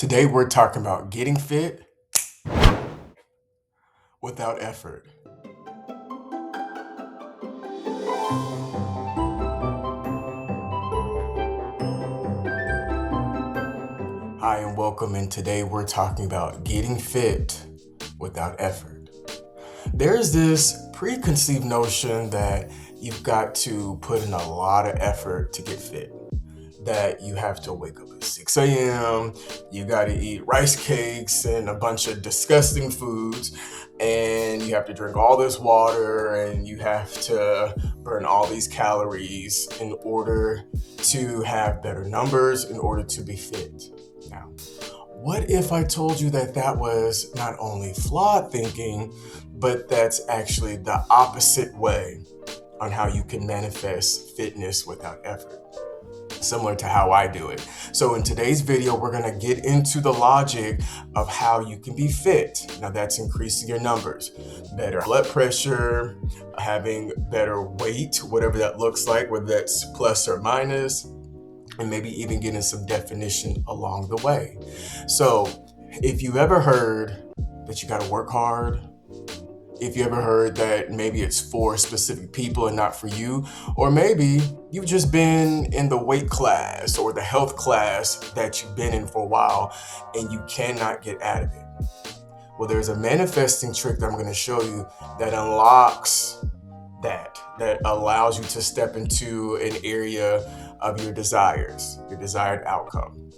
Today we're talking about getting fit without effort. Hi and welcome, and today we're talking about getting fit without effort. There's this preconceived notion that you've got to put in a lot of effort to get fit. That you have to wake up at 6 a.m., you got to eat rice cakes and a bunch of disgusting foods, and you have to drink all this water, and you have to burn all these calories in order to have better numbers, in order to be fit. Now, what if I told you that that was not only flawed thinking, but that's actually the opposite way on how you can manifest fitness without effort? Similar to how I do it. So in today's video, we're going to get into the logic of how you can be fit. Now that's increasing your numbers, better blood pressure, having better weight, whatever that looks like, whether that's plus or minus, and maybe even getting some definition along the way. So if you ever heard that you got to work hard, if you ever heard that maybe it's for specific people and not for you, or maybe you've just been in the weight class or the health class that you've been in for a while and you cannot get out of it. Well, there's a manifesting trick that I'm going to show you that unlocks that allows you to step into an area of your desires, your desired outcome.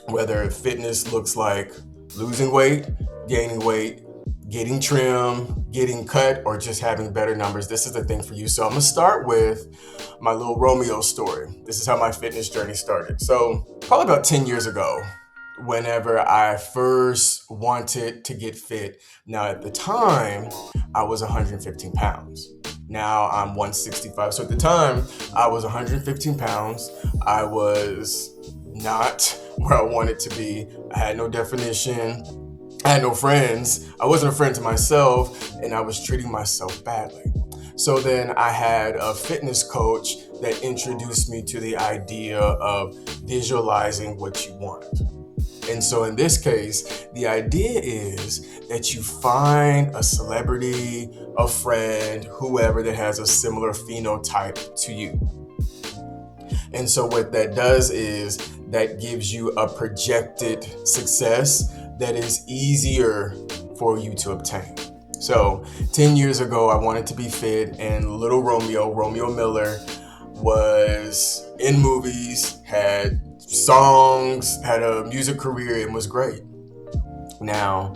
Whether fitness looks like losing weight, gaining weight, getting trim, getting cut, or just having better numbers, this is the thing for you. So I'm gonna start with my little Romeo story. This is how my fitness journey started. So probably about 10 years ago, whenever I first wanted to get fit. Now at the time, I was 115 pounds. Now I'm 165. So at the time, I was 115 pounds. I was not where I wanted to be. I had no definition. I had no friends. I wasn't a friend to myself, and I was treating myself badly. So then I had a fitness coach that introduced me to the idea of visualizing what you want. And so in this case, the idea is that you find a celebrity, a friend, whoever that has a similar phenotype to you. And so what that does is that gives you a projected success that is easier for you to obtain. So 10 years ago, I wanted to be fit, and little Romeo Miller, was in movies, had songs, had a music career, and was great. Now,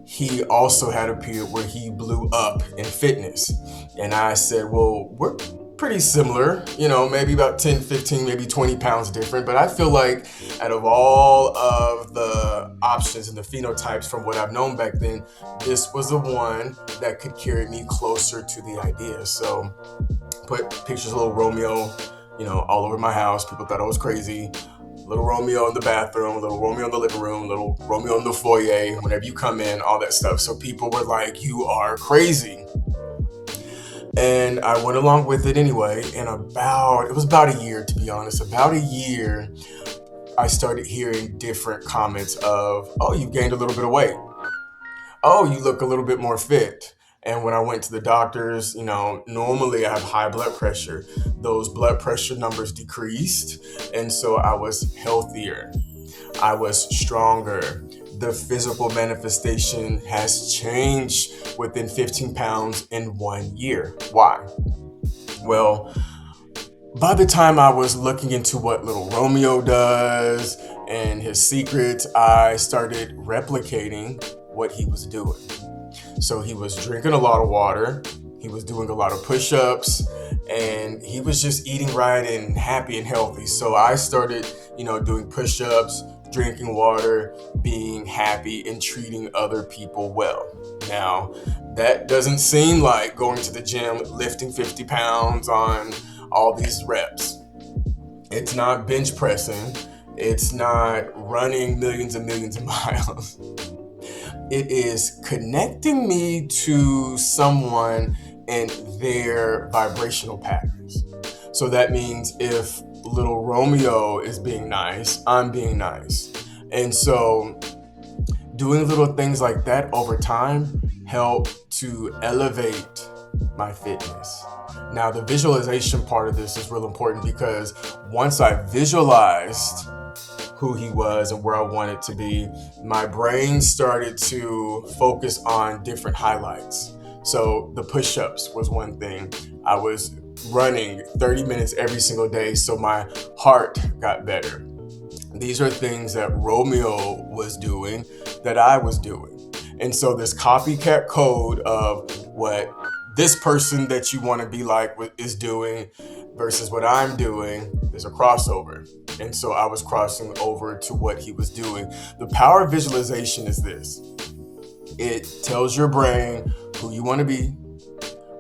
he also had a period where he blew up in fitness. And I said, well, we're pretty similar, maybe about 10, 15, maybe 20 pounds different. But I feel like out of all of the options and the phenotypes from what I've known back then, this was the one that could carry me closer to the idea. So put pictures of little Romeo, all over my house. People thought I was crazy. Little Romeo in the bathroom, little Romeo in the living room, little Romeo in the foyer, whenever you come in, all that stuff. So people were like, you are crazy. And I went along with it anyway. And it was about a year, to be honest, about a year, I started hearing different comments of, oh, you've gained a little bit of weight. Oh, you look a little bit more fit. And when I went to the doctors, normally I have high blood pressure. Those blood pressure numbers decreased. And so I was healthier. I was stronger. The physical manifestation has changed within 15 pounds in 1 year. Why? Well, by the time I was looking into what little Romeo does and his secrets, I started replicating what he was doing. So he was drinking a lot of water, he was doing a lot of push-ups, and he was just eating right and happy and healthy. So I started, doing push-ups, drinking water, being happy, and treating other people well. Now, that doesn't seem like going to the gym, lifting 50 pounds on all these reps. It's not bench pressing. It's not running millions and millions of miles. It is connecting me to someone and their vibrational patterns. So that means if little Romeo is being nice, I'm being nice. And so doing little things like that over time help to elevate my fitness. Now, the visualization part of this is real important because once I visualized who he was and where I wanted to be, my brain started to focus on different highlights. So the push-ups was one thing. I was running 30 minutes every single day, so my heart got better. These are things that Romeo was doing that I was doing. And so this copycat code of what this person that you want to be like is doing versus what I'm doing, there's a crossover. And so I was crossing over to what he was doing. The power of visualization is this. It tells your brain who you want to be,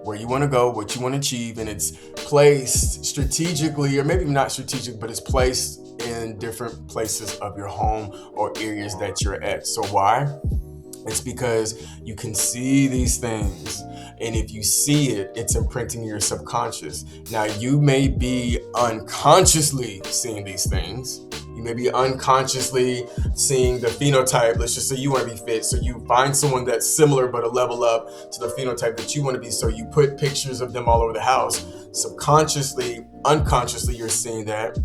where you want to go, what you want to achieve, and it's placed strategically, or maybe not strategic, but it's placed in different places of your home or areas that you're at. So why? It's because you can see these things, and if you see it, it's imprinting your subconscious. Now, you may be unconsciously seeing these things. You may be unconsciously seeing the phenotype. Let's just say you want to be fit, so you find someone that's similar but a level up to the phenotype that you want to be, so you put pictures of them all over the house. Subconsciously, unconsciously, you're seeing that,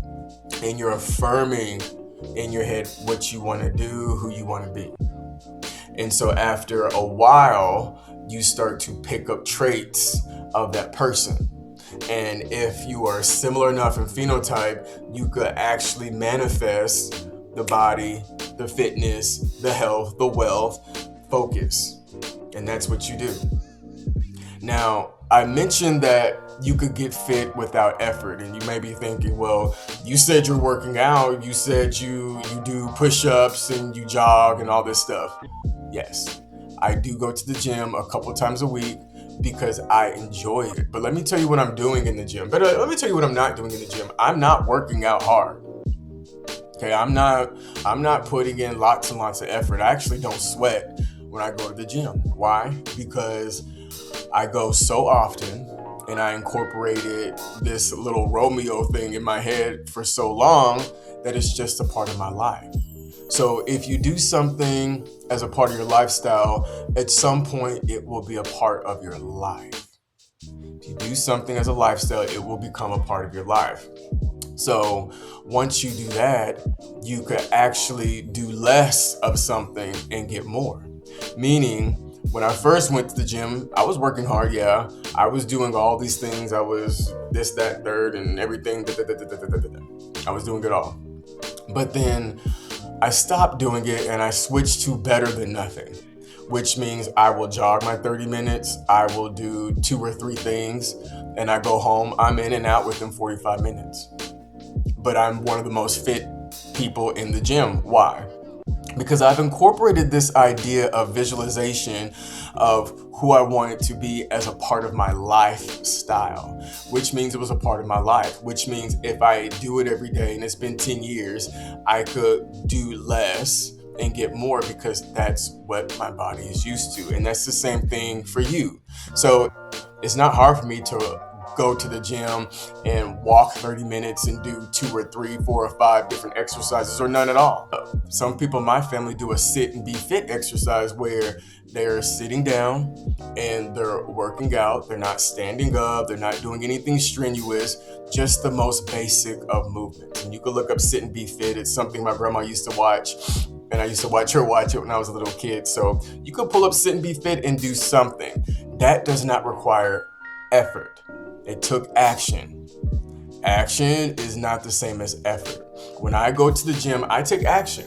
and you're affirming in your head what you want to do, who you want to be. And so after a while, you start to pick up traits of that person. And if you are similar enough in phenotype, you could actually manifest the body, the fitness, the health, the wealth, focus. And that's what you do. Now, I mentioned that you could get fit without effort, and you may be thinking, well, you said you're working out, you said you do push-ups and you jog and all this stuff. Yes, I do go to the gym a couple times a week because I enjoy it. But let me tell you what I'm doing in the gym. But let me tell you what I'm not doing in the gym. I'm not working out hard. Okay, I'm not putting in lots and lots of effort. I actually don't sweat when I go to the gym. Why? Because I go so often, and I incorporated this little Romeo thing in my head for so long that it's just a part of my life. So if you do something as a part of your lifestyle, at some point it will be a part of your life. If you do something as a lifestyle, it will become a part of your life. So once you do that, you could actually do less of something and get more. Meaning, when I first went to the gym, I was working hard, yeah. I was doing all these things. I was this, that, third, and everything. I was doing it all. But then I stopped doing it and I switched to better than nothing, which means I will jog my 30 minutes. I will do 2 or 3 things, and I go home. I'm in and out within 45 minutes. But I'm one of the most fit people in the gym. Why? Because I've incorporated this idea of visualization of who I wanted to be as a part of my lifestyle, which means it was a part of my life, which means if I do it every day, and it's been 10 years, I could do less and get more because that's what my body is used to. And that's the same thing for you. So it's not hard for me to go to the gym and walk 30 minutes and do 2 or 3, 4 or 5 different exercises, or none at all. Some people in my family do a sit and be fit exercise where they're sitting down and they're working out. They're not standing up. They're not doing anything strenuous, just the most basic of movements. And you can look up sit and be fit. It's something my grandma used to watch, and I used to watch her watch it when I was a little kid. So you could pull up sit and be fit and do something. That does not require effort. It took action. Action is not the same as effort. When I go to the gym, I take action.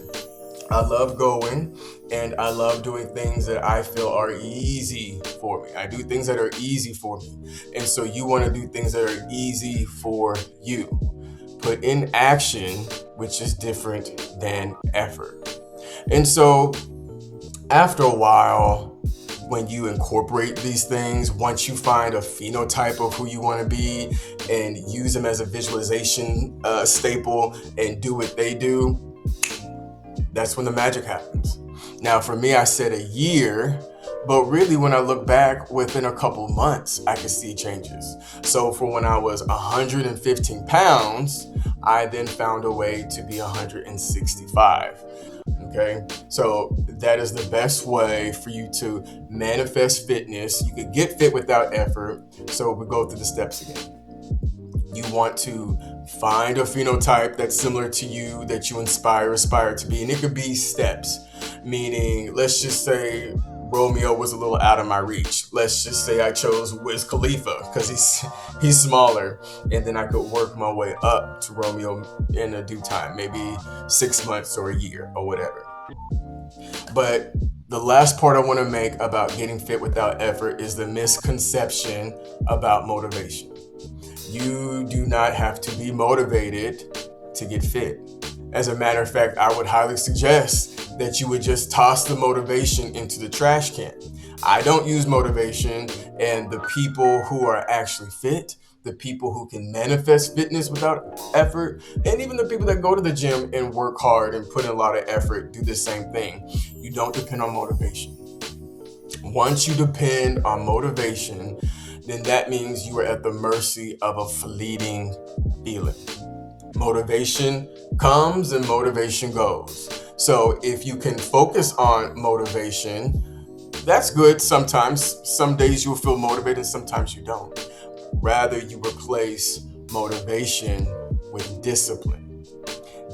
I love going, and I love doing things that I feel are easy for me. I do things that are easy for me. And so you want to do things that are easy for you. Put in action, which is different than effort. And so after a while, when you incorporate these things, once you find a phenotype of who you want to be and use them as a visualization staple and do what they do, that's when the magic happens. Now, for me, I said a year, but really when I look back, within a couple months, I could see changes. So for when I was 115 pounds, I then found a way to be 165. Okay, so that is the best way for you to manifest fitness. You could get fit without effort. So we go through the steps again. You want to find a phenotype that's similar to you, that you aspire to be. And it could be steps, meaning, let's just say Romeo was a little out of my reach. Let's just say I chose Wiz Khalifa because he's smaller, and then I could work my way up to Romeo in a due time, maybe 6 months or a year or whatever. But the last part I want to make about getting fit without effort is the misconception about motivation. You do not have to be motivated to get fit. As a matter of fact, I would highly suggest that you would just toss the motivation into the trash can. I don't use motivation, and the people who are actually fit, the people who can manifest fitness without effort, and even the people that go to the gym and work hard and put in a lot of effort do the same thing. You don't depend on motivation. Once you depend on motivation, then that means you are at the mercy of a fleeting feeling. Motivation comes and motivation goes. So if you can focus on motivation, that's good sometimes. Some days you'll feel motivated, sometimes you don't. Rather, you replace motivation with discipline.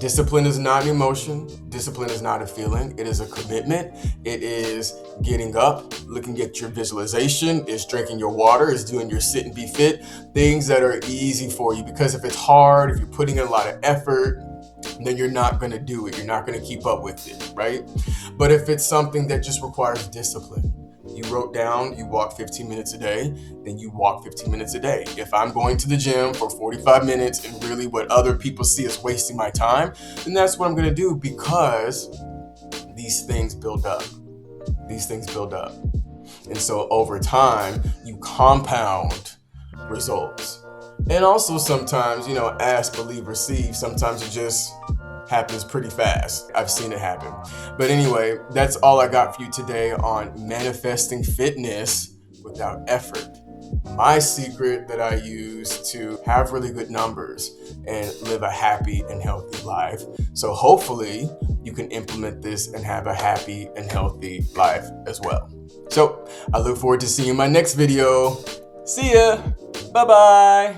Discipline is not an emotion. Discipline is not a feeling. It is a commitment. It is getting up, looking at your visualization, it's drinking your water, it's doing your sit and be fit, things that are easy for you. Because if it's hard, if you're putting in a lot of effort, then you're not going to do it. You're not going to keep up with it, right? But if it's something that just requires discipline, you wrote down, you walk 15 minutes a day, then you walk 15 minutes a day. If I'm going to the gym for 45 minutes and really what other people see is wasting my time, then that's what I'm going to do, because these things build up. These things build up. And so over time, you compound results. And also sometimes, ask, believe, receive. Sometimes it just happens pretty fast. I've seen it happen. But anyway, that's all I got for you today on manifesting fitness without effort. My secret that I use to have really good numbers and live a happy and healthy life. So hopefully you can implement this and have a happy and healthy life as well. So I look forward to seeing you in my next video. See ya. Bye-bye.